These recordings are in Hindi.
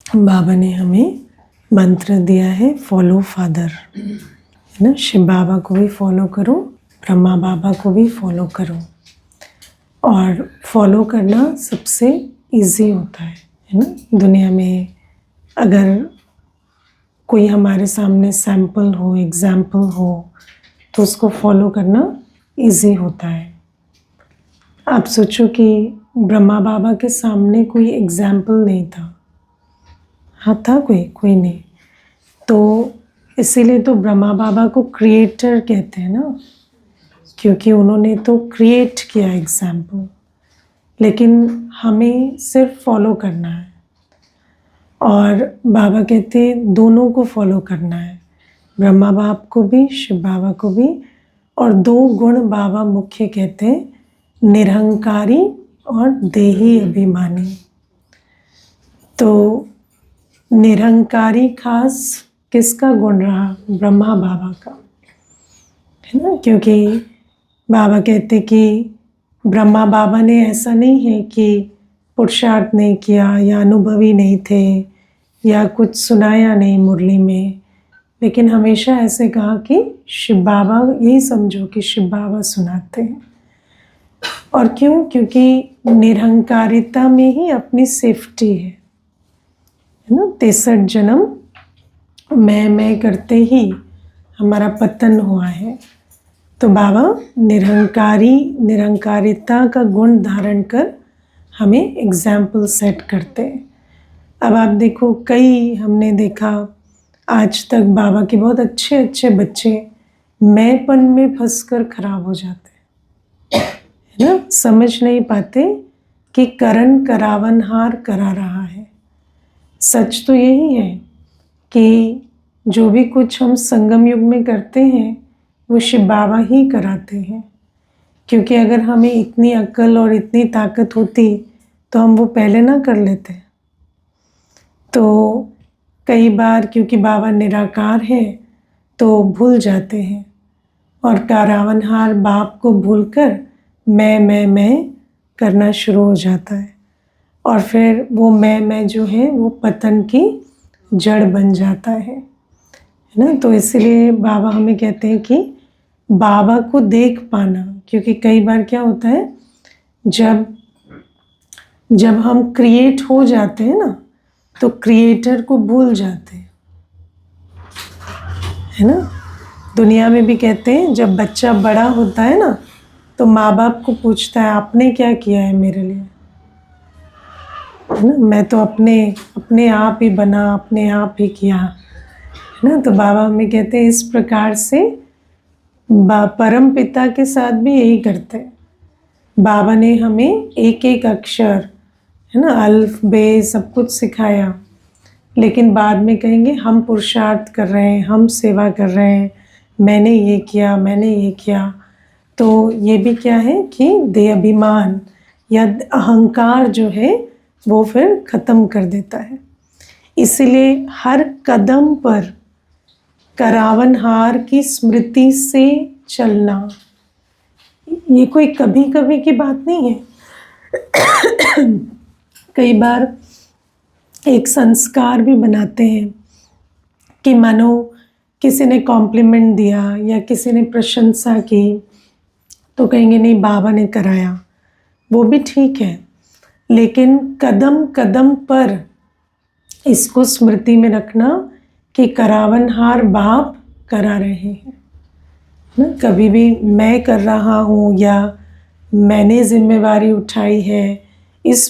बाबा ने हमें मंत्र दिया है, फॉलो फादर, है ना। शिव बाबा को भी फॉलो करो, ब्रह्मा बाबा को भी फॉलो करो। और फॉलो करना सबसे इजी होता है ना। दुनिया में अगर कोई हमारे सामने सैंपल हो, एग्जाम्पल हो, तो उसको फॉलो करना इजी होता है। आप सोचो कि ब्रह्मा बाबा के सामने कोई एग्जाम्पल नहीं था। हाँ था, कोई नहीं। तो इसीलिए तो ब्रह्मा बाबा को क्रिएटर कहते हैं ना, क्योंकि उन्होंने तो क्रिएट किया एग्जाम्पल। लेकिन हमें सिर्फ फॉलो करना है। और बाबा कहते हैं दोनों को फॉलो करना है, ब्रह्मा बाप को भी, शिव बाबा को भी। और 2 गुण बाबा मुख्य कहते हैं, निरहंकारी और देही अभिमानी। तो निरहंकारी खास किसका गुण रहा? ब्रह्मा बाबा का, है ना। क्योंकि बाबा कहते कि ब्रह्मा बाबा ने ऐसा नहीं है कि पुरुषार्थ नहीं किया या अनुभवी नहीं थे या कुछ सुनाया नहीं मुरली में, लेकिन हमेशा ऐसे कहा कि शिव बाबा, यही समझो कि शिव बाबा सुनाते हैं। और क्यों? क्योंकि निरहंकारिता में ही अपनी सेफ्टी है ना। 63 जन्म मैं करते ही हमारा पतन हुआ है। तो बाबा निरहंकारिता का गुण धारण कर हमें एग्जाम्पल सेट करते हैं। अब आप देखो, कई हमने देखा आज तक बाबा के बहुत अच्छे अच्छे बच्चे मैंपन में फंसकर खराब हो जाते हैं, है ना। समझ नहीं पाते कि करण करावनहार करा रहा है। सच तो यही है कि जो भी कुछ हम संगम युग में करते हैं वो शिव बाबा ही कराते हैं। क्योंकि अगर हमें इतनी अक्ल और इतनी ताकत होती तो हम वो पहले ना कर लेते। तो कई बार क्योंकि बाबा निराकार है तो भूल जाते हैं, और करावनहार बाप को भूलकर मैं करना शुरू हो जाता है। और फिर वो मैं जो है वो पतन की जड़ बन जाता है ना। तो इसलिए बाबा हमें कहते हैं कि बाबा को देख पाना। क्योंकि कई बार क्या होता है, जब हम क्रिएट हो जाते हैं ना तो क्रिएटर को भूल जाते हैं, है ना। दुनिया में भी कहते हैं जब बच्चा बड़ा होता है ना तो माँ बाप को पूछता है आपने क्या किया है मेरे लिए, है ना। मैं तो अपने आप ही बना, अपने आप ही किया, है ना। तो बाबा हमें कहते हैं इस प्रकार से परम पिता के साथ भी यही करते हैं। बाबा ने हमें एक एक अक्षर, है ना, अल्फ बे सब कुछ सिखाया, लेकिन बाद में कहेंगे हम पुरुषार्थ कर रहे हैं, हम सेवा कर रहे हैं, मैंने ये किया, मैंने ये किया। तो ये भी क्या है कि देह अभिमान या अहंकार जो है वो फिर ख़त्म कर देता है। इसलिए हर कदम पर करावनहार की स्मृति से चलना, ये कोई कभी कभी की बात नहीं है। कई बार एक संस्कार भी बनाते हैं कि मानो किसी ने कॉम्प्लीमेंट दिया या किसी ने प्रशंसा की तो कहेंगे नहीं बाबा ने कराया, वो भी ठीक है। लेकिन कदम कदम पर इसको स्मृति में रखना कि करावनहार बाप करा रहे हैं ना। कभी भी मैं कर रहा हूँ या मैंने जिम्मेवारी उठाई है, इस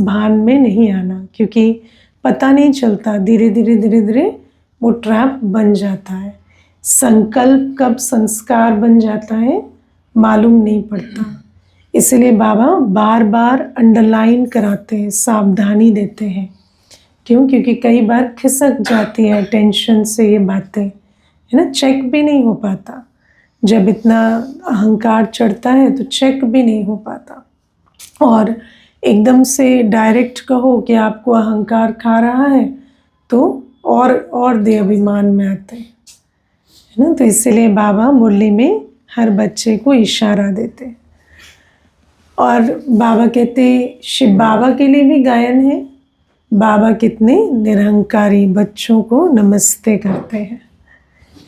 भान में नहीं आना। क्योंकि पता नहीं चलता, धीरे धीरे वो ट्रैप बन जाता है। संकल्प कब संस्कार बन जाता है मालूम नहीं पड़ता। इसलिए बाबा बार बार अंडरलाइन कराते हैं, सावधानी देते हैं। क्यों? क्योंकि कई बार खिसक जाती है टेंशन से ये बातें, है ना। चेक भी नहीं हो पाता, जब इतना अहंकार चढ़ता है तो चेक भी नहीं हो पाता। और एकदम से डायरेक्ट कहो कि आपको अहंकार खा रहा है तो और देह अभिमान में आते हैं, है ना। तो इसलिए बाबा मुरली में हर बच्चे को इशारा देते हैं। और बाबा कहते शिव बाबा के लिए भी गायन है, बाबा कितने निरहंकारी बच्चों को नमस्ते करते हैं,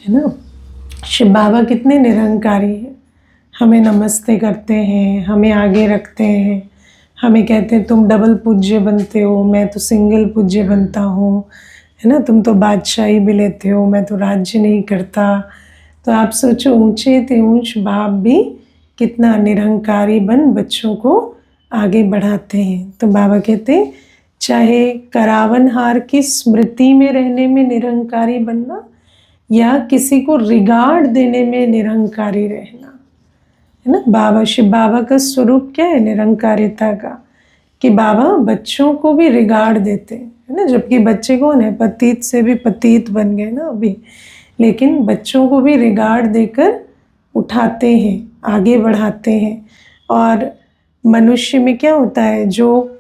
है ना। शिव बाबा कितने निरहंकारी हैं, हमें नमस्ते करते हैं, हमें आगे रखते हैं, हमें कहते हैं तुम डबल पूज्य बनते हो, मैं तो सिंगल पूज्य बनता हूँ, है ना। तुम तो बादशाही भी लेते हो, मैं तो राज्य नहीं करता। तो आप सोचो, ऊंचे ते ऊंच बाप भी कितना निरहंकारी बन बच्चों को आगे बढ़ाते हैं। तो बाबा कहते हैं चाहे करावन हार की स्मृति में रहने में निरहंकारी बनना या किसी को रिगार्ड देने में निरहंकारी रहना, है ना। बाबा शिव बाबा का स्वरूप क्या है निरहंकारिता का, कि बाबा बच्चों को भी रिगार्ड देते हैं, है ना। जबकि बच्चे कौन है, पतित से भी पतित बन गए ना अभी, लेकिन बच्चों को भी रिगार्ड देकर उठाते हैं, आगे बढ़ाते हैं। और मनुष्य में क्या होता है, जो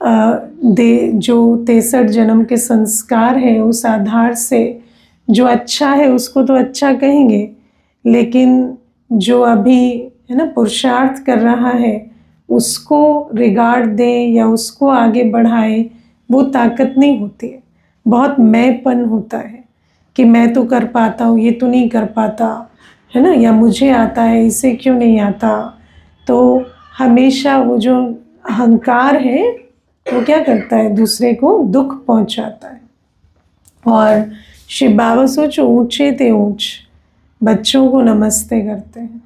63 जन्म के संस्कार है उस आधार से जो अच्छा है उसको तो अच्छा कहेंगे, लेकिन जो अभी है ना पुरुषार्थ कर रहा है उसको रिगार्ड दे या उसको आगे बढ़ाए, वो ताकत नहीं होती है। बहुत मैंपन होता है कि मैं तो कर पाता हूँ, ये तो नहीं कर पाता, है ना, या मुझे आता है इसे क्यों नहीं आता। तो हमेशा वो जो अहंकार है वो क्या करता है, दूसरे को दुख पहुंचाता है। और शिव बाबा सोचो ऊंचे ते ऊंच बच्चों को नमस्ते करते हैं,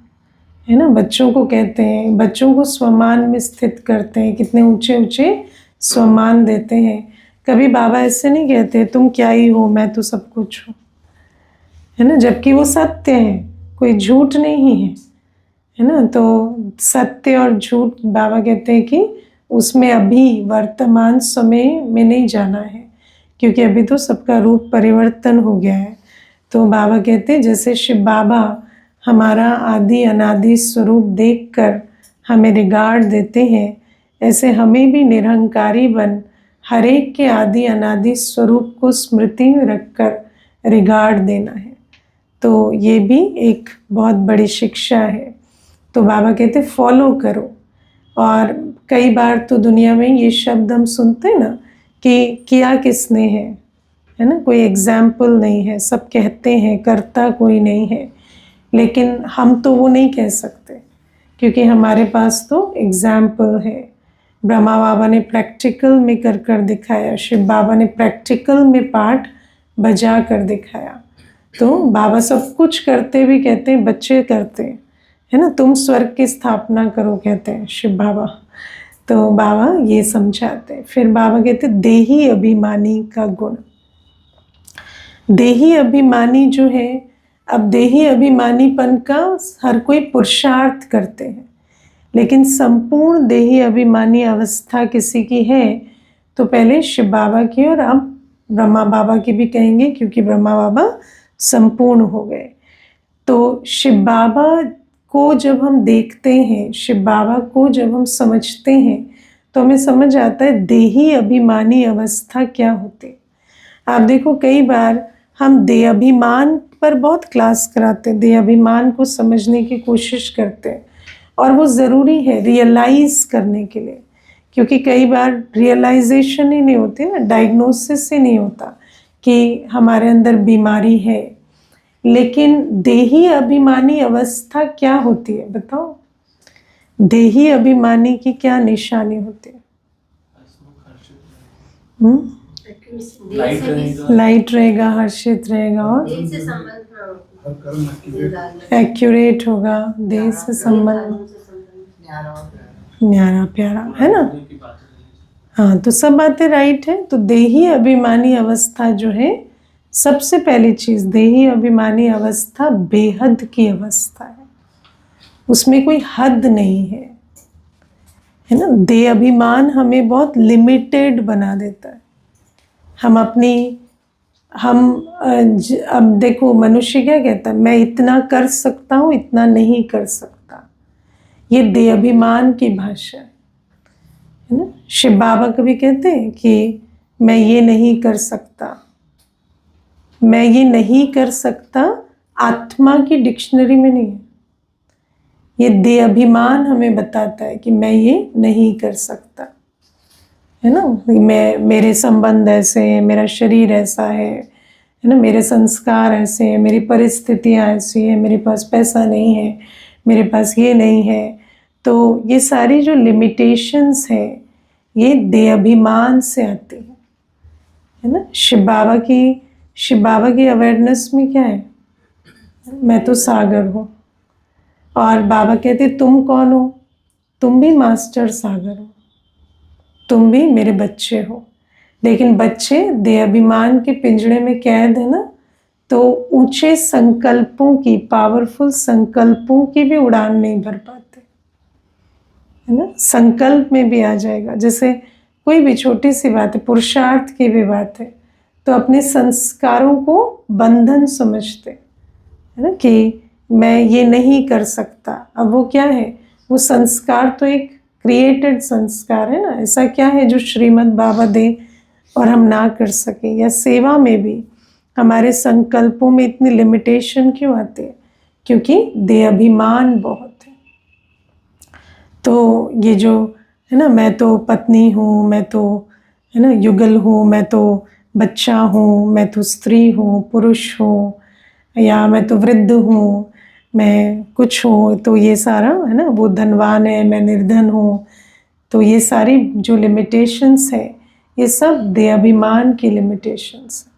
है ना। बच्चों को कहते हैं, बच्चों को स्वमान में स्थित करते हैं, कितने ऊंचे ऊंचे स्वमान देते हैं। कभी बाबा ऐसे नहीं कहते तुम क्या ही हो, मैं तो सब कुछ हूँ, है ना। जबकि वो सत्य है, कोई झूठ नहीं है ना। तो सत्य और झूठ बाबा कहते हैं कि उसमें अभी वर्तमान समय में नहीं जाना है, क्योंकि अभी तो सबका रूप परिवर्तन हो गया है। तो बाबा कहते हैं जैसे शिव बाबा हमारा आदि अनादि स्वरूप देखकर हमें रिगार्ड देते हैं, ऐसे हमें भी निरहंकारी बन हर एक के आदि अनादि स्वरूप को स्मृति में रखकर रिगार्ड देना है। तो ये भी एक बहुत बड़ी शिक्षा है। तो बाबा कहते फॉलो करो। और कई बार तो दुनिया में ये शब्द हम सुनते हैं ना कि किया किसने है ना, कोई एग्जाम्पल नहीं है, सब कहते हैं करता कोई नहीं है, लेकिन हम तो वो नहीं कह सकते क्योंकि हमारे पास तो एग्जाम्पल है। ब्रह्मा बाबा ने प्रैक्टिकल में कर कर दिखाया, शिव बाबा ने प्रैक्टिकल में पाठ बजा कर दिखाया। तो बाबा सब कुछ करते भी कहते हैं बच्चे करते हैं, है ना। तुम स्वर्ग की स्थापना करो कहते हैं शिव बाबा। तो बाबा ये समझाते हैं। फिर बाबा कहते देही अभिमानी का गुण। देही अभिमानी जो है, अब देही अभिमानीपन का हर कोई पुरुषार्थ करते हैं, लेकिन संपूर्ण देही अभिमानी अवस्था किसी की है तो पहले शिव बाबा की और अब ब्रह्मा बाबा की भी कहेंगे, क्योंकि ब्रह्मा बाबा संपूर्ण हो गए। तो शिव बाबा को जब हम देखते हैं, शिव बाबा को जब हम समझते हैं तो हमें समझ आता है देही अभिमानी अवस्था क्या होती है। आप देखो कई बार हम देह अभिमान पर बहुत क्लास कराते हैं, देह अभिमान को समझने की कोशिश करते हैं, और वो ज़रूरी है रियलाइज़ करने के लिए, क्योंकि कई बार रियलाइजेशन ही नहीं होती ना, डायग्नोसिस ही नहीं होता कि हमारे अंदर बीमारी है। लेकिन देही अभिमानी अवस्था क्या होती है बताओ, देही अभिमानी की क्या निशानी होती है? लाइट रहेगा, हर्षित रहेगा और एक्यूरेट होगा, देह से संबंध, न्यारा प्यारा, है ना। हाँ, तो सब बातें राइट है। तो देही अभिमानी अवस्था जो है, सबसे पहली चीज देही अभिमानी अवस्था बेहद की अवस्था है, उसमें कोई हद नहीं है ना। देह अभिमान हमें बहुत लिमिटेड बना देता है। हम अब देखो मनुष्य क्या कहता है, मैं इतना कर सकता हूँ, इतना नहीं कर सकता, ये देह अभिमान की भाषा है ना। शिव बाबा कभी कहते हैं कि मैं ये नहीं कर सकता, मैं ये नहीं कर सकता आत्मा की डिक्शनरी में नहीं है, ये देह अभिमान हमें बताता है कि मैं ये नहीं कर सकता। है ना। मेरे संबंध ऐसे हैं, मेरा शरीर ऐसा है ना, मेरे संस्कार ऐसे हैं, मेरी परिस्थितियाँ ऐसी हैं, मेरे पास पैसा नहीं है, मेरे पास ये नहीं है। तो ये सारी जो लिमिटेशंस है ये देह अभिमान से आती है ना। शिव बाबा की अवेयरनेस में क्या है, मैं तो सागर हूँ। और बाबा कहते तुम कौन हो, तुम भी मास्टर सागर हो, तुम भी मेरे बच्चे हो। लेकिन बच्चे देह अभिमान के पिंजड़े में कैद है ना, तो ऊंचे संकल्पों की, पावरफुल संकल्पों की भी उड़ान नहीं भर पाते, है ना। संकल्प में भी आ जाएगा, जैसे कोई भी छोटी सी बात है, पुरुषार्थ की भी बात है, तो अपने संस्कारों को बंधन समझते, है ना, कि मैं ये नहीं कर सकता। अब वो क्या है, वो संस्कार तो एक क्रिएटेड संस्कार है ना। ऐसा क्या है जो श्रीमद् बाबा दे और हम ना कर सके। या सेवा में भी हमारे संकल्पों में इतनी लिमिटेशन क्यों आती है, क्योंकि देह अभिमान बहुत है। तो ये जो है ना, मैं तो पत्नी हूँ, मैं तो है ना युगल हूँ, मैं तो बच्चा हूँ, मैं तो स्त्री हूँ, पुरुष हूँ, या मैं तो वृद्ध हूँ, मैं कुछ हूँ, तो ये सारा है ना, वो धनवान है, मैं निर्धन हूँ। तो ये सारी जो लिमिटेशंस है ये सब देह अभिमान की लिमिटेशंस है।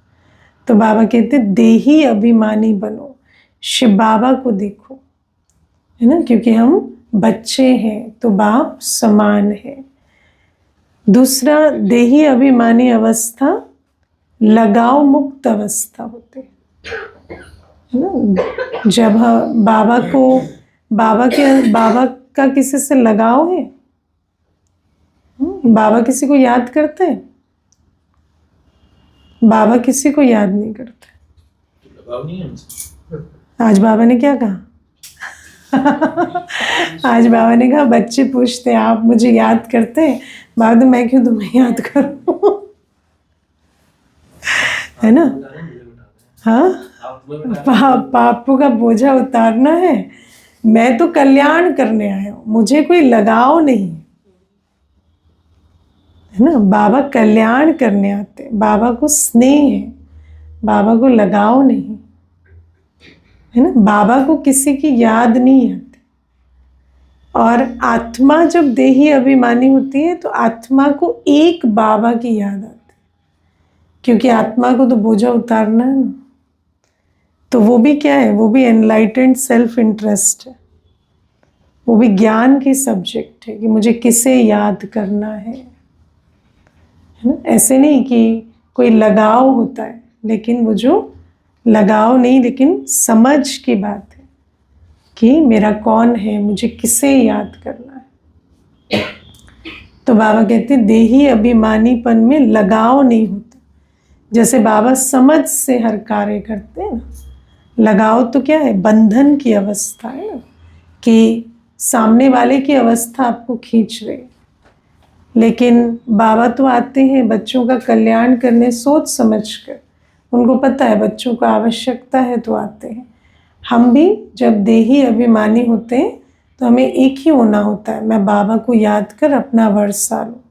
तो बाबा कहते देही अभिमानी बनो, शिव बाबा को देखो, है ना, क्योंकि हम बच्चे हैं तो बाप समान है। दूसरा, देही अभिमानी अवस्था लगाव मुक्त अवस्था होती है ना। जब बाबा का किसी से लगाव है, बाबा किसी को याद करते हैं, बाबा किसी को याद नहीं करते। लगाव नहीं है उनसे। आज बाबा ने क्या कहा आज बाबा ने कहा, बच्चे पूछते हैं आप मुझे याद करते हैं, बाबा तो मैं क्यों तुम्हें याद करूं है ना। हाँ, पापों का बोझा उतारना है, मैं तो कल्याण करने आया हूँ, मुझे कोई लगाव नहीं है ना। बाबा कल्याण करने आते हैं, बाबा को स्नेह है, बाबा को लगाव नहीं है ना। बाबा को किसी की याद नहीं आती। और आत्मा जब देही अभिमानी होती है तो आत्मा को एक बाबा की याद आती है, क्योंकि आत्मा को तो बोझा उतारना है ना। तो वो भी क्या है, वो भी एनलाइटेंड सेल्फ इंटरेस्ट है, वो भी ज्ञान की सब्जेक्ट है कि मुझे किसे याद करना है ना। ऐसे नहीं कि कोई लगाव होता है, लेकिन वो जो लगाव नहीं, लेकिन समझ की बात है कि मेरा कौन है, मुझे किसे याद करना है। तो बाबा कहते हैं देही अभिमानीपन में लगाव नहीं होता। जैसे बाबा समझ से हर कार्य करते हैं ना, लगाव तो क्या है, बंधन की अवस्था है ना, कि सामने वाले की अवस्था आपको खींच रही। लेकिन बाबा तो आते हैं बच्चों का कल्याण करने सोच समझ कर, उनको पता है बच्चों को आवश्यकता है तो आते हैं। हम भी जब देही अभिमानी होते हैं तो हमें एक ही होना होता है, मैं बाबा को याद कर अपना वर्षा लूँ,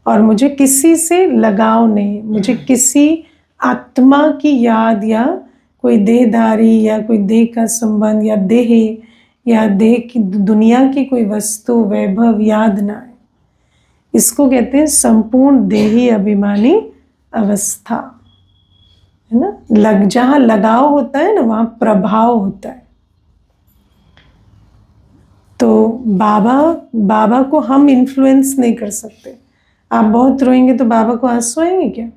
और मुझे किसी से लगाव नहीं, मुझे किसी आत्मा की याद या कोई देहधारी या कोई देह का संबंध या देह की दुनिया की कोई वस्तु वैभव याद ना आए। इसको कहते हैं संपूर्ण देही अभिमानी अवस्था, है ना। जहाँ लगाव होता है ना वहाँ प्रभाव होता है। तो बाबा को हम इन्फ्लुएंस नहीं कर सकते। आप बहुत रोएंगे तो बाबा को आंसू आएंगे क्या?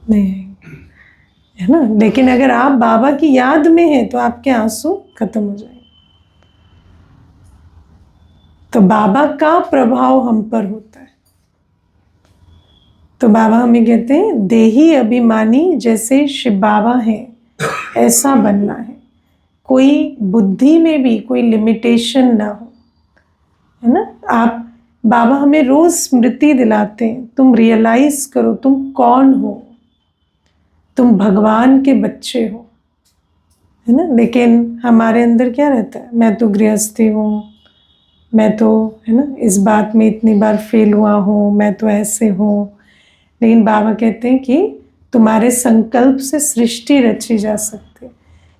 नहीं आएंगे, है ना। लेकिन अगर आप बाबा की याद में हैं तो आपके आंसू खत्म हो जाएंगे। तो बाबा का प्रभाव हम पर होता है। तो बाबा हमें कहते हैं देही अभिमानी जैसे शिव बाबा हैं ऐसा बनना है, कोई बुद्धि में भी कोई लिमिटेशन ना हो, है ना। आप बाबा हमें रोज स्मृति दिलाते हैं, तुम रियलाइज करो तुम कौन हो, तुम भगवान के बच्चे हो, है ना। लेकिन हमारे अंदर क्या रहता है, मैं तो गृहस्थी हूँ, मैं तो है ना इस बात में इतनी बार फेल हुआ हूँ, मैं तो ऐसे हूँ। लेकिन बाबा कहते हैं कि तुम्हारे संकल्प से सृष्टि रची जा सकती है।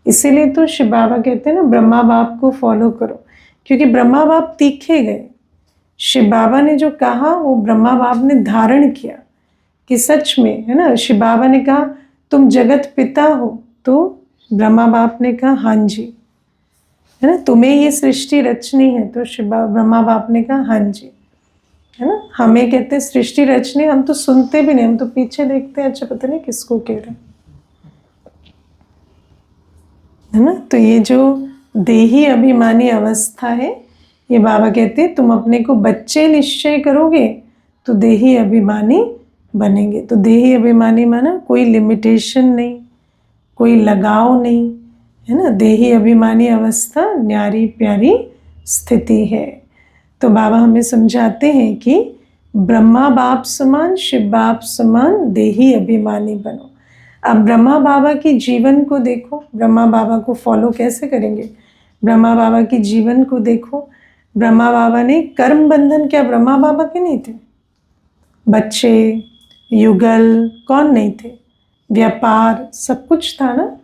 इसीलिए तो शिव बाबा कहते हैं ना ब्रह्मा बाप को फॉलो करो, क्योंकि ब्रह्मा बाप तीखे गए। शिव बाबा ने जो कहा वो ब्रह्मा बाप ने धारण किया कि सच में है ना। शिव बाबा ने कहा तुम जगत पिता हो, तो ब्रह्मा बाप ने कहा हाँ जी, है ना, तुम्हें ये सृष्टि रचनी है। तो ब्रह्मा बाप ने कहा हाँ जी, है ना। हमें कहते हैं सृष्टि रचनी, हम तो सुनते भी नहीं, हम तो पीछे देखते हैं, अच्छा पता नहीं किसको कह रहे हैं, है ना। तो ये जो देही अभिमानी अवस्था है, ये बाबा कहते हैं तुम अपने को बच्चे निश्चय करोगे तो देही अभिमानी बनेंगे। तो देही अभिमानी माना कोई लिमिटेशन नहीं, कोई लगाव नहीं, है ना। देही अभिमानी अवस्था न्यारी प्यारी स्थिति है। तो बाबा हमें समझाते हैं कि ब्रह्मा बाप समान, शिव बाप समान देही अभिमानी बनो। अब ब्रह्मा बाबा की जीवन को देखो, ब्रह्मा बाबा को फॉलो कैसे करेंगे। ब्रह्मा बाबा की जीवन को देखो, ब्रह्मा बाबा ने कर्म बंधन, क्या ब्रह्मा बाबा के नहीं थे? बच्चे, युगल कौन नहीं थे, व्यापार सब कुछ था ना।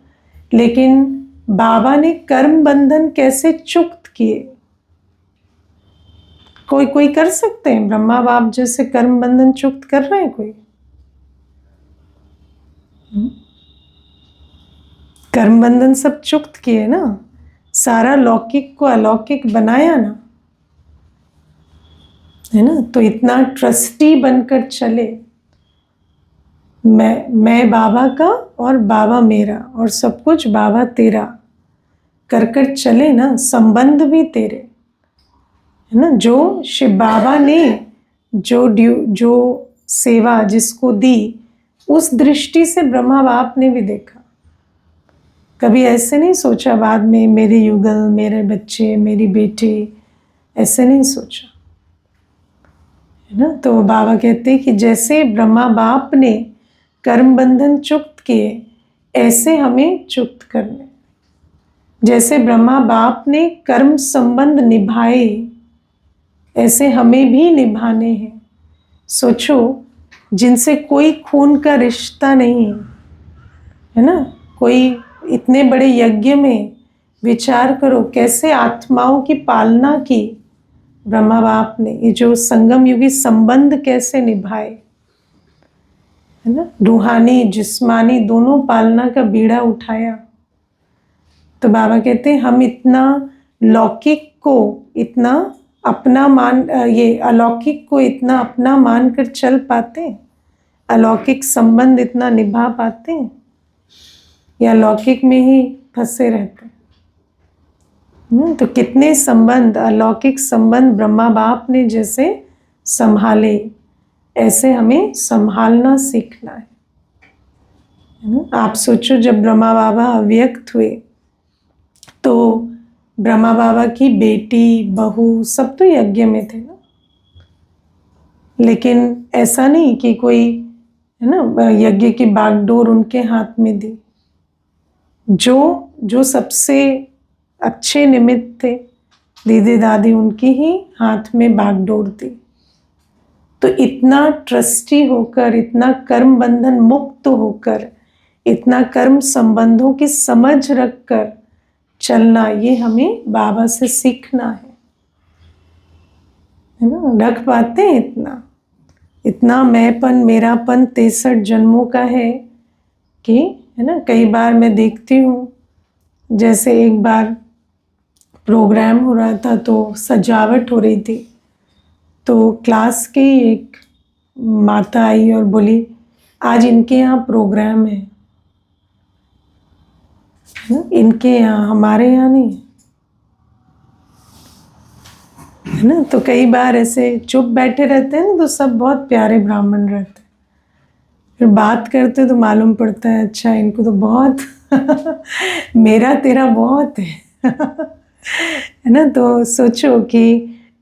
लेकिन बाबा ने कर्म बंधन कैसे चुक्त किए? कोई कोई कर सकते हैं ब्रह्मा बाप जैसे कर्म बंधन चुक्त कर रहे हैं कोई? कर्म बंधन सब चुक्त किए ना, सारा लौकिक को अलौकिक बनाया ना, है ना। तो इतना ट्रस्टी बनकर चले, मैं बाबा का और बाबा मेरा और सब कुछ बाबा तेरा कर कर चले ना, संबंध भी तेरे, है ना। जो शिव बाबा ने जो सेवा जिसको दी, उस दृष्टि से ब्रह्मा बाप ने भी देखा। कभी ऐसे नहीं सोचा बाद में मेरे युगल, मेरे बच्चे, मेरी बेटी, ऐसे नहीं सोचा, है ना। तो बाबा कहते हैं कि जैसे ब्रह्मा बाप ने कर्म बंधन चुक्त किए, ऐसे हमें चुक्त करने। जैसे ब्रह्मा बाप ने कर्म संबंध निभाए, ऐसे हमें भी निभाने हैं। सोचो, जिनसे कोई खून का रिश्ता नहीं है ना, कोई इतने बड़े यज्ञ में विचार करो कैसे आत्माओं की पालना की ब्रह्मा बाप ने। ये जो संगम युगी संबंध कैसे निभाए, है ना। रूहानी जिस्मानी दोनों पालना का बीड़ा उठाया। तो बाबा कहते हैं हम इतना लौकिक को इतना अपना मान, ये अलौकिक को इतना अपना मानकर चल पाते हैं, अलौकिक संबंध इतना निभा पाते हैं, या लौकिक में ही फंसे रहते हैं। तो कितने संबंध, अलौकिक संबंध ब्रह्मा बाप ने जैसे संभाले, ऐसे हमें संभालना सीखना है ना। आप सोचो, जब ब्रह्मा बाबा अव्यक्त हुए तो ब्रह्मा बाबा की बेटी, बहू सब तो यज्ञ में थे ना। लेकिन ऐसा नहीं कि कोई, है ना, यज्ञ की बागडोर उनके हाथ में दी। जो सबसे अच्छे निमित्त थे, दीदी दादी, उनकी ही हाथ में बागडोर दी। तो इतना ट्रस्टी होकर, इतना कर्म बंधन मुक्त होकर, इतना कर्म संबंधों की समझ रखकर चलना, ये हमें बाबा से सीखना है ना। रख पाते हैं इतना मैंपन, मेरापन 63 जन्मों का है कि, है ना। कई बार मैं देखती हूँ, जैसे एक बार प्रोग्राम हो रहा था तो सजावट हो रही थी, तो क्लास की एक माता आई और बोली आज इनके यहाँ प्रोग्राम है ना, इनके यहाँ, हमारे यहाँ नहीं, है ना। तो कई बार ऐसे चुप बैठे रहते हैं ना, तो सब बहुत प्यारे ब्राह्मण रहते हैं, फिर बात करते तो मालूम पड़ता है अच्छा इनको तो बहुत मेरा तेरा बहुत है ना। तो सोचो कि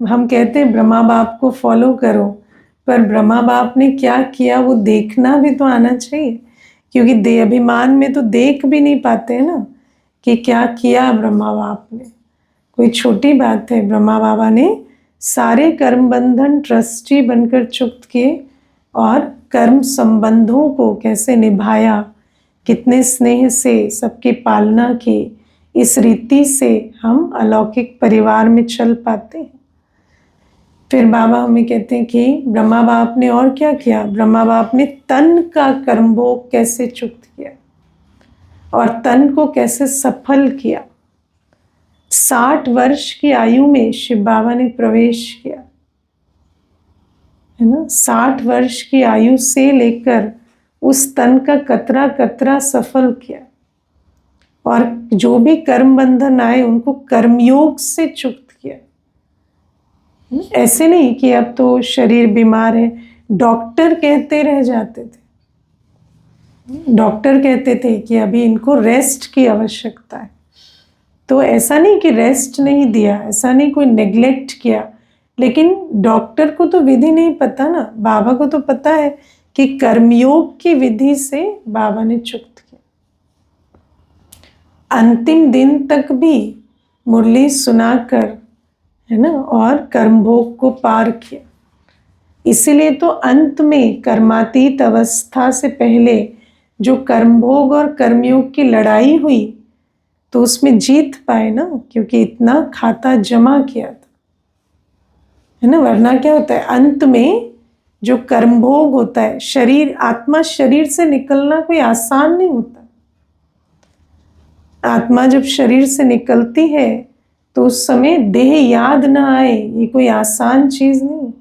हम कहते हैं ब्रह्मा बाप को फॉलो करो, पर ब्रह्मा बाप ने क्या किया वो देखना भी तो आना चाहिए, क्योंकि दे अभिमान में तो देख भी नहीं पाते हैं ना कि क्या किया ब्रह्मा बाप ने। कोई छोटी बात है, ब्रह्मा बाबा ने सारे कर्म बंधन ट्रस्टी बनकर चुक्त किए और कर्म संबंधों को कैसे निभाया, कितने स्नेह से सबकी पालना की। इस रीति से हम अलौकिक परिवार में चल पाते हैं। फिर बाबा हमें कहते हैं कि ब्रह्मा बाप ने और क्या किया। ब्रह्मा बाप ने तन का कर्मभोग कैसे चुक्त किया और तन को कैसे सफल किया। 60 वर्ष की आयु में शिव बाबा ने प्रवेश किया, है ना। 60 वर्ष की आयु से लेकर उस तन का कतरा कतरा सफल किया और जो भी कर्म बंधन आए उनको कर्मयोग से चुक्त किया। ऐसे नहीं कि अब तो शरीर बीमार है। डॉक्टर कहते रह जाते थे, डॉक्टर कहते थे कि अभी इनको रेस्ट की आवश्यकता है। तो ऐसा नहीं कि रेस्ट नहीं दिया, ऐसा नहीं कोई नेग्लेक्ट किया, लेकिन डॉक्टर को तो विधि नहीं पता ना। बाबा को तो पता है कि कर्मयोग की विधि से बाबा ने चुक्त किया। अंतिम दिन तक भी मुरली सुनाकर, है ना, और कर्मभोग को पार किया। इसीलिए तो अंत में कर्मातीत अवस्था से पहले जो कर्मभोग और कर्मयोग की लड़ाई हुई तो उसमें जीत पाए ना, क्योंकि इतना खाता जमा किया था, है ना। वरना क्या होता है, अंत में जो कर्मभोग होता है, शरीर आत्मा शरीर से निकलना कोई आसान नहीं होता। आत्मा जब शरीर से निकलती है तो उस समय देह याद ना आए, ये कोई आसान चीज नहीं।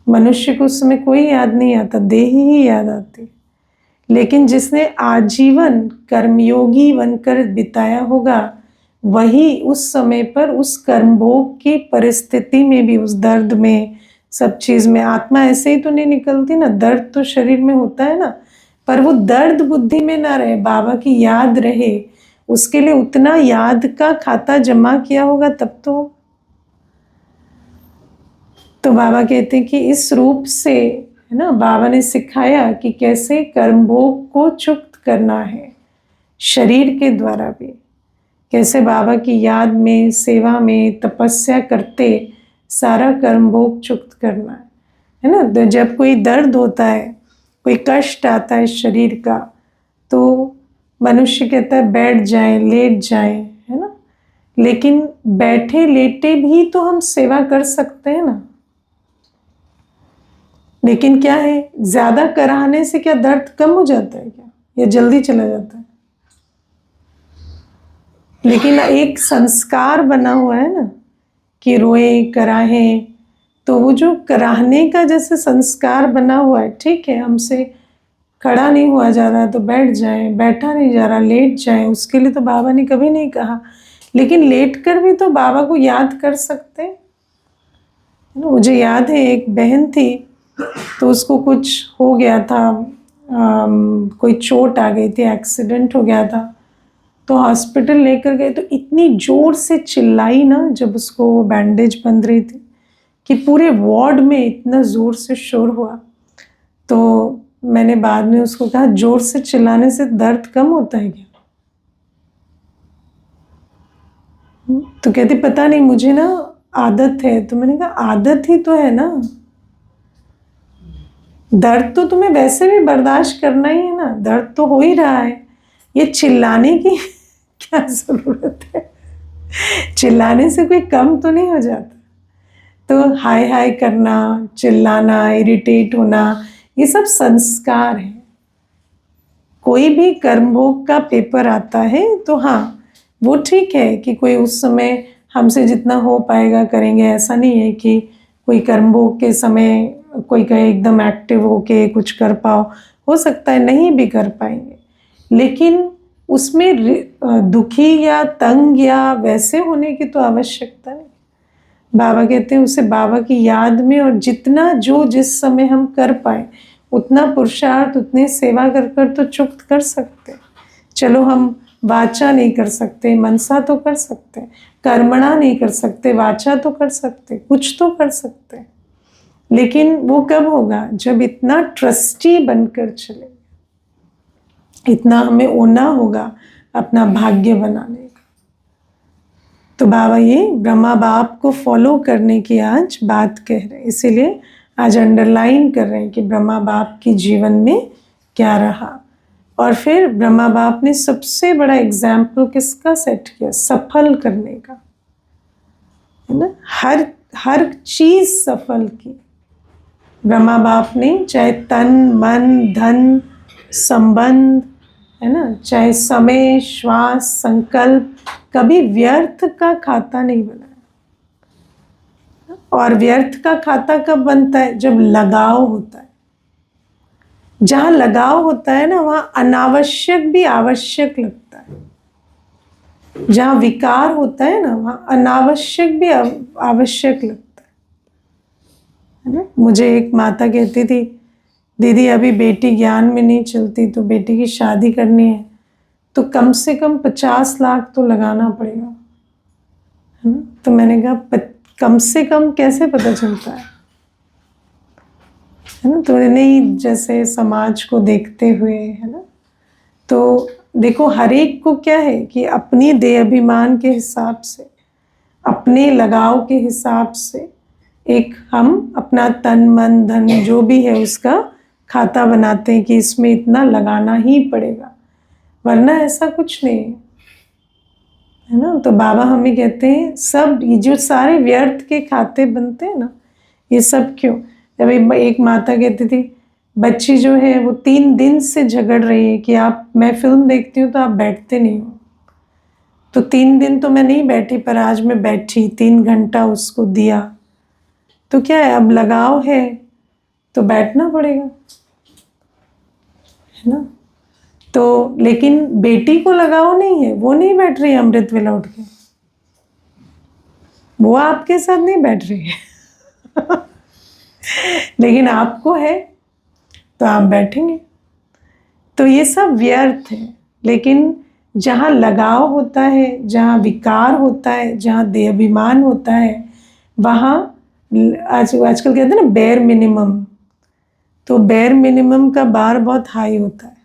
मनुष्य को उस समय कोई याद नहीं आता, देह ही याद आती। लेकिन जिसने आजीवन कर्मयोगी बनकर बिताया होगा वही उस समय पर उस कर्मभोग की परिस्थिति में भी, उस दर्द में, सब चीज में, आत्मा ऐसे ही तो नहीं निकलती ना। दर्द तो शरीर में होता है ना, पर वो दर्द बुद्धि में ना रहे, बाबा की याद रहे, उसके लिए उतना याद का खाता जमा किया होगा तब तो बाबा कहते हैं कि इस रूप से, है ना, बाबा ने सिखाया कि कैसे कर्मभोग को चुक्त करना है शरीर के द्वारा भी, कैसे बाबा की याद में, सेवा में, तपस्या करते सारा कर्मभोग चुक्त करना है ना। तो जब कोई दर्द होता है, कोई कष्ट आता है शरीर का, तो मनुष्य कहता है बैठ जाए, लेट जाए, है ना। लेकिन बैठे लेटे भी तो हम सेवा कर सकते हैं ना। लेकिन क्या है, ज्यादा कराहने से क्या दर्द कम हो जाता है क्या, या जल्दी चला जाता है? लेकिन एक संस्कार बना हुआ है ना कि रोए कराहे, तो वो जो कराहने का जैसे संस्कार बना हुआ है, ठीक है, हमसे खड़ा नहीं हुआ जा रहा तो बैठ जाए, बैठा नहीं जा रहा लेट जाए, उसके लिए तो बाबा ने कभी नहीं कहा। लेकिन लेट कर भी तो बाबा को याद कर सकते हैं। मुझे याद है एक बहन थी, तो उसको कुछ हो गया था, कोई चोट आ गई थी, एक्सीडेंट हो गया था, तो हॉस्पिटल लेकर गए तो इतनी जोर से चिल्लाई ना जब उसको बैंडेज बंध रही थी कि पूरे वार्ड में इतना जोर से शोर हुआ। तो मैंने बाद में उसको कहा, जोर से चिल्लाने से दर्द कम होता है क्या? तो कहती पता नहीं, मुझे ना आदत है। तो मैंने कहा आदत ही तो है ना, दर्द तो तुम्हें वैसे भी बर्दाश्त करना ही है ना, दर्द तो हो ही रहा है, ये चिल्लाने की क्या जरूरत है? चिल्लाने से कोई कम तो नहीं हो जाता। तो हाय हाय करना, चिल्लाना, इरिटेट होना, ये सब संस्कार है। कोई भी कर्मभोग का पेपर आता है तो हाँ, वो ठीक है कि कोई उस समय हमसे जितना हो पाएगा करेंगे। ऐसा नहीं है कि कोई कर्मभोग के समय कोई कहे एकदम एक्टिव होके कुछ कर पाओ, हो सकता है नहीं भी कर पाएंगे, लेकिन उसमें दुखी या तंग या वैसे होने की तो आवश्यकता नहीं। बाबा कहते हैं उसे बाबा की याद में, और जितना जो जिस समय हम कर पाए उतना पुरुषार्थ, उतने सेवा कर कर तो चुक्त कर सकते। चलो हम वाचा नहीं कर सकते, मनसा तो कर सकते, कर्मणा नहीं कर सकते, वाचा तो कर सकते, कुछ तो कर सकते। लेकिन वो कब होगा, जब इतना ट्रस्टी बनकर चले, इतना हमें होना होगा अपना भाग्य बनाने का। तो बाबा ये ब्रह्मा बाप को फॉलो करने की आज बात कह रहे हैं, इसीलिए आज अंडरलाइन कर रहे हैं कि ब्रह्मा बाप की जीवन में क्या रहा। और फिर ब्रह्मा बाप ने सबसे बड़ा एग्जाम्पल किसका सेट किया? सफल करने का, है ना। हर चीज सफल की ब्रह्मा बाप ने, चाहे तन मन धन संबंध, है ना, चाहे समय श्वास संकल्प, कभी व्यर्थ का खाता नहीं बनाया। और व्यर्थ का खाता कब बनता है? जब लगाव होता है। जहाँ लगाव होता है ना, वहाँ अनावश्यक भी आवश्यक लगता है। जहाँ विकार होता है ना, वहाँ अनावश्यक भी आवश्यक लगता है ना। मुझे एक माता कहती थी, दीदी अभी बेटी ज्ञान में नहीं चलती, तो बेटी की शादी करनी है तो कम से कम 50 लाख तो लगाना पड़ेगा, है ना। तो मैंने कहा कम से कम कैसे पता चलता है ना। तो नहीं, जैसे समाज को देखते हुए, है ना। तो देखो हर एक को क्या है कि अपनी देह अभिमान के हिसाब से, अपने लगाव के हिसाब से एक हम अपना तन मन धन जो भी है उसका खाता बनाते हैं कि इसमें इतना लगाना ही पड़ेगा, वरना ऐसा कुछ नहीं है ना। तो बाबा हमें कहते हैं सब ये जो सारे व्यर्थ के खाते बनते हैं ना, ये सब क्यों? जब एक माता कहती थी बच्ची जो है वो 3 दिन से झगड़ रही है कि आप, मैं फिल्म देखती हूँ तो आप बैठते नहीं हो। तो 3 दिन तो मैं नहीं बैठी, पर आज मैं बैठी, 3 घंटा उसको दिया। तो क्या है, अब लगाव है तो बैठना पड़ेगा, है ना। तो लेकिन बेटी को लगाव नहीं है, वो नहीं बैठ रही अमृत वेला उठ के, वो आपके साथ नहीं बैठ रही है लेकिन आपको है तो आप बैठेंगे। तो ये सब व्यर्थ है। लेकिन जहाँ लगाव होता है, जहाँ विकार होता है, जहाँ देहाभिमान होता है, वहाँ आजकल कहते हैं ना बेयर मिनिमम, तो बेयर मिनिमम का बार बहुत हाई होता है,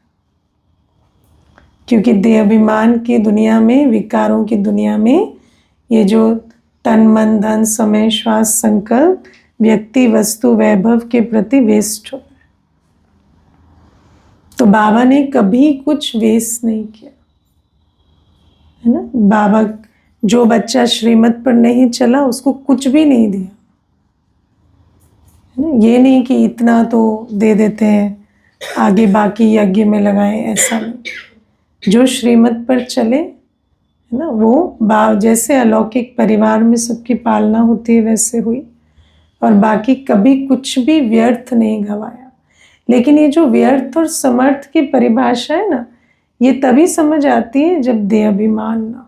क्योंकि देहाभिमान की दुनिया में, विकारों की दुनिया में ये जो तन मन धन समय श्वास संकल्प व्यक्ति वस्तु वैभव के प्रति वेस्ट होता है। तो बाबा ने कभी कुछ वेस्ट नहीं किया, है ना। बाबा जो बच्चा श्रीमत पर नहीं चला उसको कुछ भी नहीं दिया, है ना। ये नहीं कि इतना तो दे देते हैं आगे बाकी यज्ञ में लगाएं, ऐसा नहीं। जो श्रीमत पर चले, है ना, वो जैसे अलौकिक परिवार में सबकी पालना होती है वैसे हुई, और बाकी कभी कुछ भी व्यर्थ नहीं गवाया। लेकिन ये जो व्यर्थ और समर्थ की परिभाषा है ना, ये तभी समझ आती है जब देहाभिमान ना हो,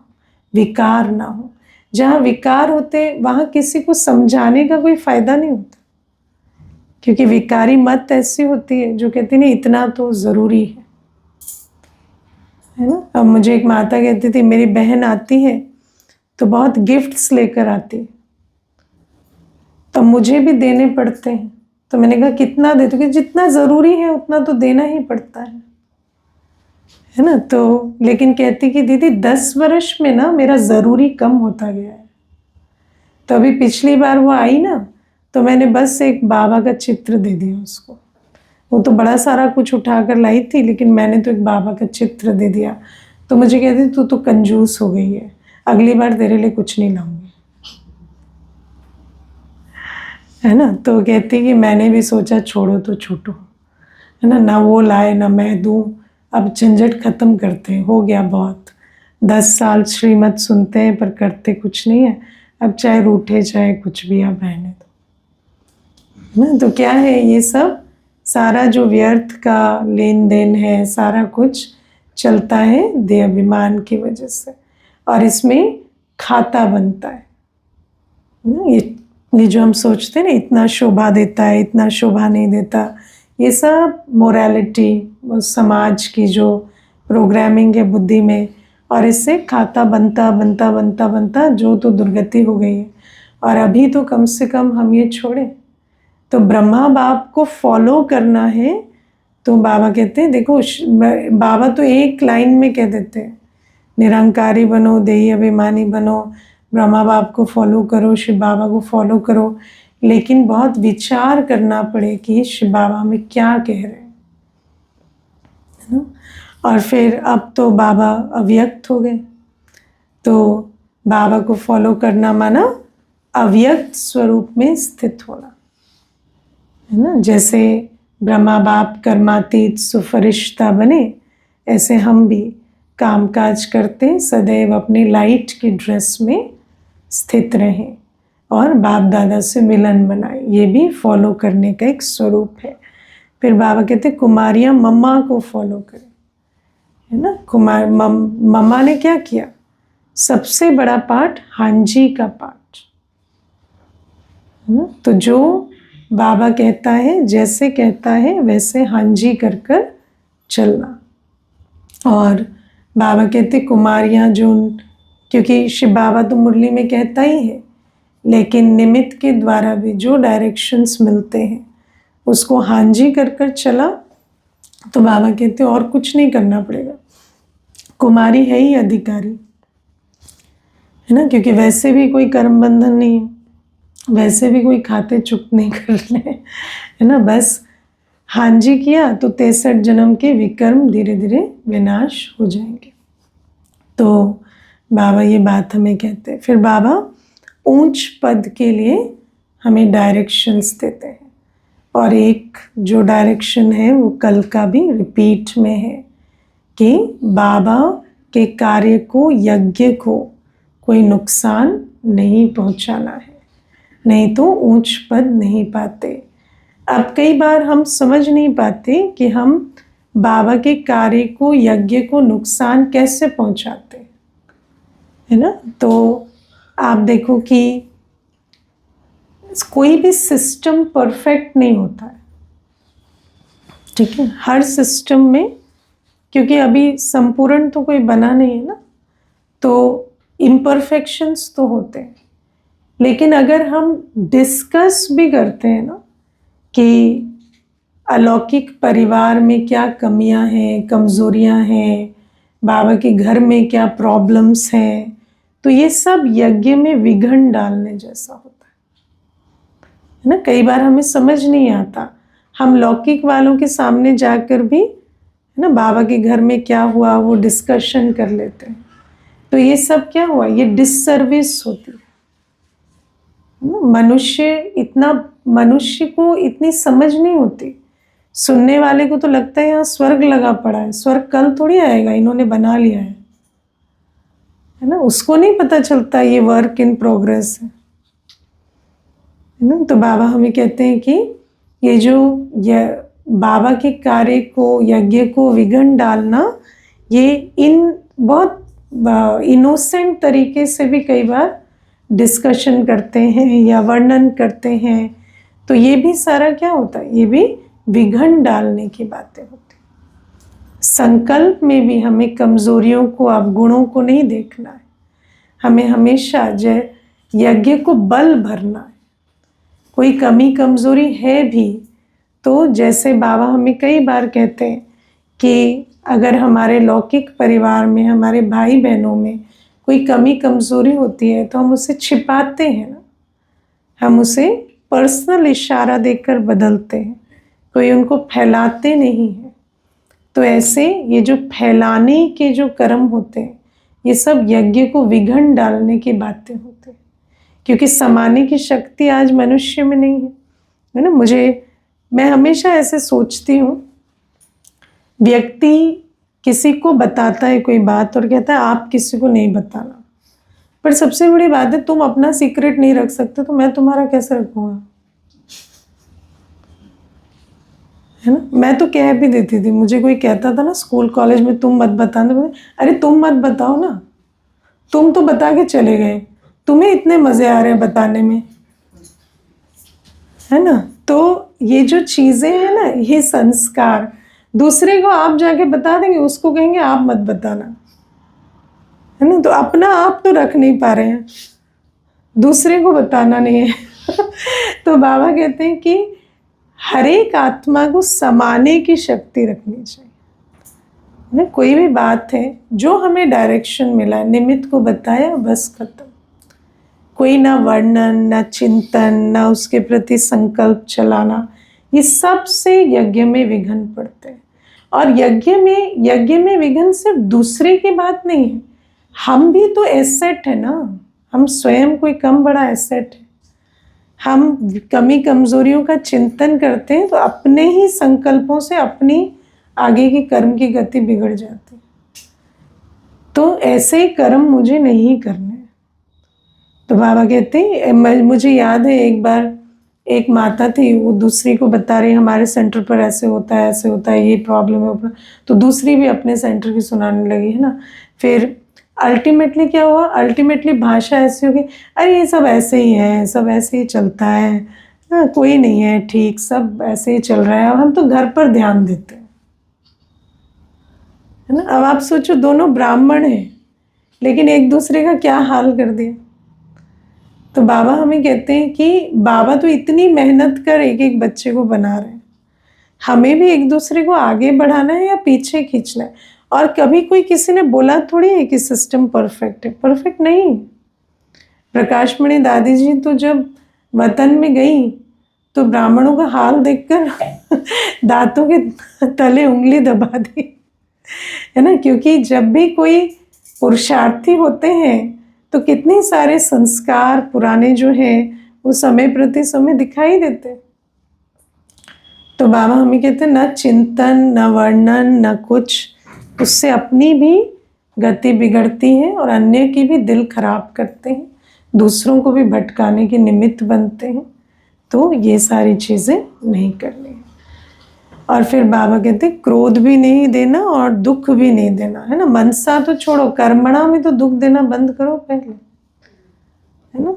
विकार ना हो। जहाँ विकार होते वहाँ किसी को समझाने का कोई फायदा नहीं होता, क्योंकि विकारी मत ऐसी होती है जो कहती नहीं इतना तो ज़रूरी है ना। अब मुझे एक माता कहती थी मेरी बहन आती है तो बहुत गिफ्ट्स लेकर आती है, तो मुझे भी देने पड़ते हैं। तो मैंने कहा कितना दे, तो कि जितना ज़रूरी है उतना तो देना ही पड़ता है ना। तो लेकिन कहती कि दीदी 10 वर्ष में ना मेरा ज़रूरी कम होता गया है। तो अभी पिछली बार वो आई ना, तो मैंने बस एक बाबा का चित्र दे दिया उसको। वो तो बड़ा सारा कुछ उठा कर लाई थी, लेकिन मैंने तो एक बाबा का चित्र दे दिया। तो मुझे कहती तू तो कंजूस हो गई है, अगली बार तेरे लिए कुछ नहीं लाऊंगी, है ना। तो कहती कि मैंने भी सोचा छोड़ो तो छूटो, है ना, ना वो लाए ना मैं दूँ, अब झंझट खत्म करते हैं, हो गया बहुत। 10 साल श्रीमत सुनते हैं पर करते कुछ नहीं है, अब चाहे रूठे चाहे कुछ भी, आप रहने दो, है ना। तो क्या है, ये सब सारा जो व्यर्थ का लेन देन है, सारा कुछ चलता है देहाभिमान की वजह से, और इसमें खाता बनता है ना। ये जो हम सोचते हैं ना इतना शोभा देता है, इतना शोभा नहीं देता, ये सब मोरालिटी, समाज की जो प्रोग्रामिंग है बुद्धि में, और इससे खाता बनता बनता बनता बनता जो तो दुर्गति हो गई है। और अभी तो कम से कम हम ये छोड़ें, तो ब्रह्मा बाप को फॉलो करना है। तो बाबा कहते हैं देखो, बाबा तो एक लाइन में कह देते हैं निरंकारी बनो, देही अभिमानी बनो, ब्रह्मा बाप को फॉलो करो, शिव बाबा को फॉलो करो, लेकिन बहुत विचार करना पड़े कि शिव बाबा हमें क्या कह रहे हैं, है ना। और फिर अब तो बाबा अव्यक्त हो गए, तो बाबा को फॉलो करना माना अव्यक्त स्वरूप में स्थित होना, है ना। जैसे ब्रह्मा बाप कर्मातीत सुफरिश्ता बने, ऐसे हम भी कामकाज करते सदैव अपनी लाइट की ड्रेस में स्थित रहें और बाप दादा से मिलन बनाए। ये भी फॉलो करने का एक स्वरूप है। फिर बाबा कहते कुमारियाँ मम्मा को फॉलो करें, है ना। मम्मा ने क्या किया, सबसे बड़ा पार्ट हांजी का पार्ट, है ना। तो जो बाबा कहता है, जैसे कहता है वैसे हांजी कर कर चलना। और बाबा कहते कुमारियाँ जो, क्योंकि शिव बाबा तो मुरली में कहता ही है, लेकिन निमित्त के द्वारा भी जो डायरेक्शंस मिलते हैं उसको हांजी कर कर चला, तो बाबा कहते और कुछ नहीं करना पड़ेगा, कुमारी है ही अधिकारी, है ना। क्योंकि वैसे भी कोई कर्म बंधन नहीं है, वैसे भी कोई खाते चुप नहीं करने, है ना। बस हांजी किया तो 63 जन्म के विकर्म धीरे धीरे विनाश हो जाएंगे। तो बाबा ये बात हमें कहते हैं। फिर बाबा ऊंच पद के लिए हमें डायरेक्शंस देते हैं, और एक जो डायरेक्शन है वो कल का भी रिपीट में है कि बाबा के कार्य को, यज्ञ को कोई नुकसान नहीं पहुंचाना है, नहीं तो ऊंच पद नहीं पाते। अब कई बार हम समझ नहीं पाते कि हम बाबा के कार्य को, यज्ञ को नुकसान कैसे पहुंचाते, है ना। तो आप देखो कि कोई भी सिस्टम परफेक्ट नहीं होता है, ठीक है। हर सिस्टम में, क्योंकि अभी संपूर्ण तो कोई बना नहीं है ना, तो इम्परफेक्शंस तो होते हैं। लेकिन अगर हम डिस्कस भी करते हैं ना कि अलौकिक परिवार में क्या कमियां हैं, कमजोरियां हैं, बाबा के घर में क्या प्रॉब्लम्स हैं, तो ये सब यज्ञ में विघ्न डालने जैसा होता है ना। कई बार हमें समझ नहीं आता, हम लौकिक वालों के सामने जाकर भी, है ना, बाबा के घर में क्या हुआ वो डिस्कशन कर लेते हैं, तो ये सब क्या हुआ, ये डिससर्विस होती है। मनुष्य को इतनी समझ नहीं होती। सुनने वाले को तो लगता है यहाँ स्वर्ग लगा पड़ा है, स्वर्ग कल थोड़ी आएगा, इन्होंने बना लिया है ना। उसको नहीं पता चलता ये वर्क इन प्रोग्रेस है ना। तो बाबा हमें कहते हैं कि ये बाबा के कार्य को, यज्ञ को विघ्न डालना, ये इन बहुत इनोसेंट तरीके से भी कई बार डिस्कशन करते हैं या वर्णन करते हैं, तो ये भी सारा क्या होता है, ये भी विघ्न डालने की बातें होती हैं। संकल्प में भी हमें कमजोरियों को, अवगुणों को नहीं देखना है, हमें हमेशा यज्ञ को बल भरना है। कोई कमी कमजोरी है भी तो जैसे बाबा हमें कई बार कहते हैं कि अगर हमारे लौकिक परिवार में, हमारे भाई बहनों में कोई कमी कमजोरी होती है तो हम उसे छिपाते हैं ना, हम उसे पर्सनल इशारा देकर बदलते हैं, कोई उनको फैलाते नहीं है। तो ऐसे ये जो फैलाने के जो कर्म होते हैं, ये सब यज्ञ को विघ्न डालने की बातें होते हैं, क्योंकि समाने की शक्ति आज मनुष्य में नहीं है ना। मैं हमेशा ऐसे सोचती हूँ, व्यक्ति किसी को बताता है कोई बात और कहता है आप किसी को नहीं बताना, पर सबसे बड़ी बात है तुम अपना सीक्रेट नहीं रख सकते तो मैं तुम्हारा कैसे रखूँगा, है ना। मैं तो कह भी देती थी, मुझे कोई कहता था ना स्कूल कॉलेज में तुम मत बताना, अरे तुम मत बताओ ना, तुम तो बता के चले गए, तुम्हें इतने मज़े आ रहे हैं बताने में, है ना। तो ये जो चीज़ें हैं ना, ये संस्कार, दूसरे को आप जाके बता देंगे, उसको कहेंगे आप मत बताना, है ना। तो अपना आप तो रख नहीं पा रहे हैं, दूसरे को बताना नहीं है। तो बाबा कहते हैं कि हर एक आत्मा को समाने की शक्ति रखनी चाहिए ना। कोई भी बात है जो हमें डायरेक्शन मिला, निमित्त को बताया, बस खत्म, कोई ना वर्णन, ना चिंतन, ना उसके प्रति संकल्प चलाना, ये सब से यज्ञ में विघ्न पड़ते हैं। और यज्ञ में विघ्न सिर्फ दूसरे की बात नहीं है, हम भी तो एसेट है ना, हम स्वयं कोई कम बड़ा एसेट है। हम कमी कमजोरियों का चिंतन करते हैं तो अपने ही संकल्पों से अपनी आगे की कर्म की गति बिगड़ जाती है। तो ऐसे कर्म मुझे नहीं करने। तो बाबा कहते हैं, मुझे याद है एक बार एक माता थी, वो दूसरी को बता रही हमारे सेंटर पर ऐसे होता है, ऐसे होता है, ये प्रॉब्लम है। तो दूसरी भी अपने सेंटर की सुनाने लगी, है ना। फिर अल्टीमेटली क्या हुआ, अल्टीमेटली भाषा ऐसी होगी, अरे ये सब ऐसे ही है, सब ऐसे ही चलता है ना, कोई नहीं है ठीक, सब ऐसे ही चल रहा है, और हम तो घर पर ध्यान देते हैं, है ना। अब आप सोचो, दोनों ब्राह्मण हैं लेकिन एक दूसरे का क्या हाल कर दिया। तो बाबा हमें कहते हैं कि बाबा तो इतनी मेहनत कर एक एक बच्चे को बना रहे हैं, हमें भी एक दूसरे को आगे बढ़ाना है या पीछे खींचना है। और कभी कोई किसी ने बोला थोड़ी है कि सिस्टम परफेक्ट है, परफेक्ट नहीं। प्रकाशमणि दादी जी तो जब वतन में गई तो ब्राह्मणों का हाल देखकर दांतों के तले उंगली दबा दी, है ना। क्योंकि जब भी कोई पुरुषार्थी होते हैं तो कितने सारे संस्कार पुराने जो हैं वो समय प्रति समय दिखाई देते। तो बाबा हमें कहते हैं, न चिंतन, न वर्णन, न कुछ, उससे अपनी भी गति बिगड़ती है और अन्य की भी दिल खराब करते हैं, दूसरों को भी भटकाने के निमित्त बनते हैं। तो ये सारी चीज़ें नहीं करनी है। और फिर बाबा कहते हैं, क्रोध भी नहीं देना और दुख भी नहीं देना, है ना। मनसा तो छोड़ो, कर्मणा में तो दुख देना बंद करो पहले, है ना।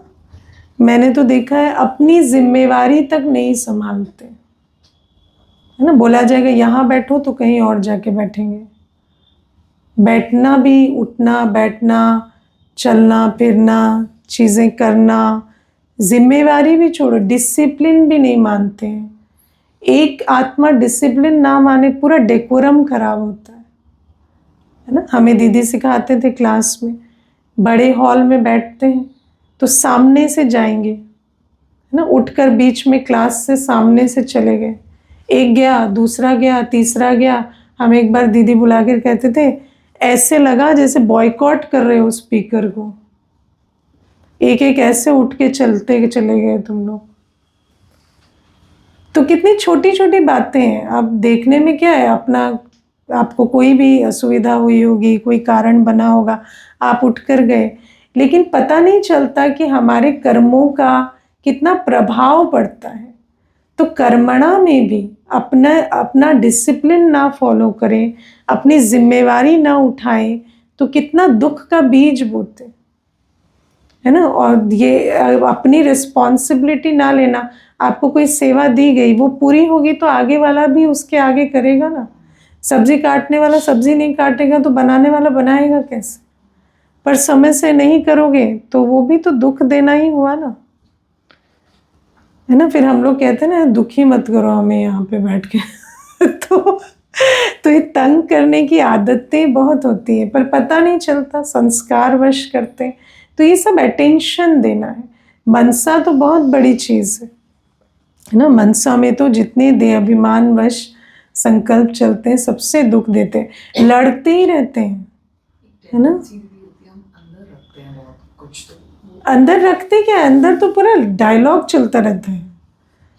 मैंने तो देखा है अपनी जिम्मेवारी तक नहीं संभालते, है ना। बोला जाएगा यहाँ बैठो तो कहीं और जाके बैठेंगे। बैठना भी, उठना बैठना, चलना फिरना, चीज़ें करना, जिम्मेवारी भी छोड़ो, डिसिप्लिन भी नहीं मानते हैं। एक आत्मा डिसिप्लिन ना माने, पूरा डेकोरम खराब होता है ना। हमें दीदी सिखाते थे क्लास में, बड़े हॉल में बैठते हैं तो सामने से जाएंगे, है ना। उठकर बीच में क्लास से सामने से चले गए, एक गया, दूसरा गया, तीसरा गया। हम एक बार दीदी बुला कर कहते थे, ऐसे लगा जैसे बॉयकॉट कर रहे हो स्पीकर को, एक एक ऐसे उठ के चलते चले गए तुम लोग। तो कितनी छोटी छोटी बातें हैं। अब देखने में क्या है, अपना आपको कोई भी असुविधा हुई होगी, कोई कारण बना होगा, आप उठकर गए, लेकिन पता नहीं चलता कि हमारे कर्मों का कितना प्रभाव पड़ता है। तो कर्मणा में भी अपना डिसिप्लिन ना फॉलो करें, अपनी जिम्मेवारी ना उठाएं, तो कितना दुख का बीज बोते, है ना। और ये अपनी रिस्पॉन्सिबिलिटी ना लेना, आपको कोई सेवा दी गई, वो पूरी होगी तो आगे वाला भी उसके आगे करेगा ना। सब्जी काटने वाला सब्जी नहीं काटेगा तो बनाने वाला बनाएगा कैसे। पर समय से नहीं करोगे तो वो भी तो दुख देना ही हुआ ना, है ना। फिर हम लोग कहते हैं ना, दुखी मत करो हमें यहाँ पे बैठ के तो ये तंग करने की आदतें बहुत होती है, पर पता नहीं चलता, संस्कारवश करते हैं। तो ये सब अटेंशन देना है। मनसा तो बहुत बड़ी चीज़ है ना। मनसा में तो जितने देहाभिमान वश संकल्प चलते हैं सबसे दुख देते हैं, लड़ते ही रहते हैं, है ना। अंदर रखते क्या, अंदर तो पूरा डायलॉग चलता रहता है।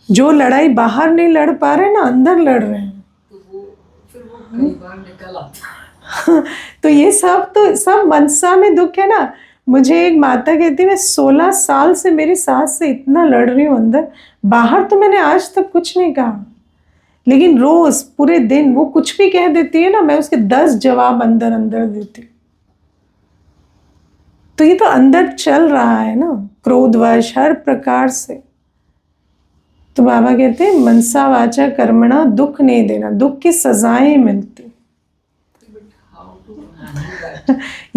जो लड़ाई बाहर नहीं लड़ पा रहे ना, अंदर लड़ रहे हैं, फिर वो कई बार निकल आता तो ये सब मनसा में दुख है ना। मुझे एक माता कहती है, मैं 16 साल से मेरी सास से इतना लड़ रही हूँ अंदर, बाहर तो मैंने आज तक कुछ नहीं कहा, लेकिन रोज पूरे दिन वो कुछ भी कह देती है ना, मैं उसके 10 जवाब अंदर अंदर देती हूँ। तो ये तो अंदर चल रहा है ना, क्रोधवश हर प्रकार से। तो बाबा कहते हैं, मनसा वाचा कर्मणा दुख नहीं देना, दुख की सजाएं मिलती।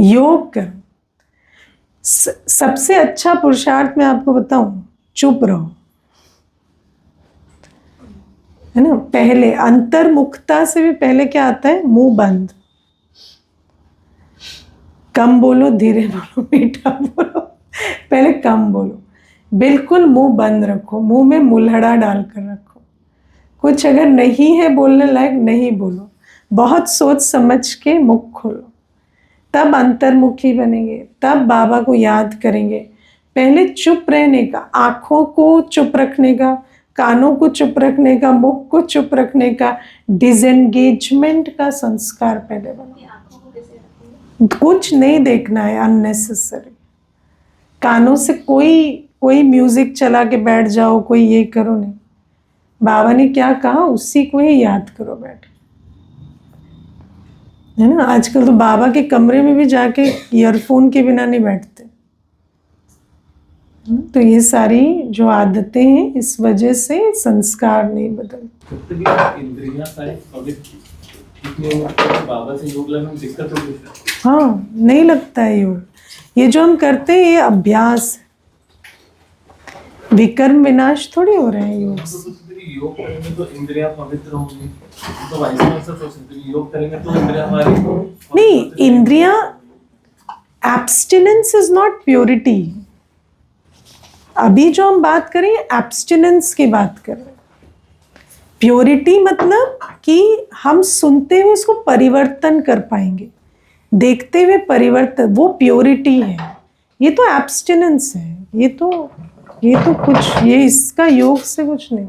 योग कर, सबसे अच्छा पुरुषार्थ मैं आपको बताऊं, चुप रहो, है ना। पहले अंतर्मुखता से भी पहले क्या आता है, मुंह बंद, कम बोलो, धीरे बोलो, मीठा बोलो, पहले कम बोलो, बिल्कुल मुंह बंद रखो, मुंह में मुल्हड़ा डाल कर रखो, कुछ अगर नहीं है बोलने लायक नहीं बोलो, बहुत सोच समझ के मुख खोलो, तब अंतर्मुखी बनेंगे, तब बाबा को याद करेंगे। पहले चुप रहने का, आंखों को चुप रखने का, कानों को चुप रखने का, मुख को चुप रखने का, डिसएंगेजमेंट का संस्कार पहले बनाओ। कुछ नहीं देखना है अननेसेसरी। कानों से कोई म्यूजिक चला के बैठ जाओ, कोई ये करो नहीं। बाबा ने क्या कहा उसी को ही याद करो बैठ, है ना। आजकल तो बाबा के कमरे में भी जाके ईयरफोन के बिना नहीं बैठते। तो ये सारी जो आदतें हैं इस वजह से संस्कार नहीं बदलते। बाबा से योग लगने में दिक्कत होगी। हाँ, नहीं लगता है योग। ये जो हम करते हैं ये अभ्यास, विकर्म विनाश थोड़ी हो रहे हैं योग से। योग करेंगे तो इंद्रियां पवित्र होंगी, तो वाइस वर्सा सोच सकते हैं योग करेंगे तो इंद्रियां हमारी नहीं, इंद्रियां, एब्स्टिनेंस इज नॉट प्योरिटी। अभी जो हम बात करें एब्स्टिनेंस की बात कर रहे हैं। प्योरिटी मतलब कि हम सुनते हुए उसको परिवर्तन कर पाएंगे, देखते हुए परिवर्तन, वो प्योरिटी है। ये तो एब्स्टिनेंस है, ये तो कुछ, ये इसका योग से कुछ नहीं।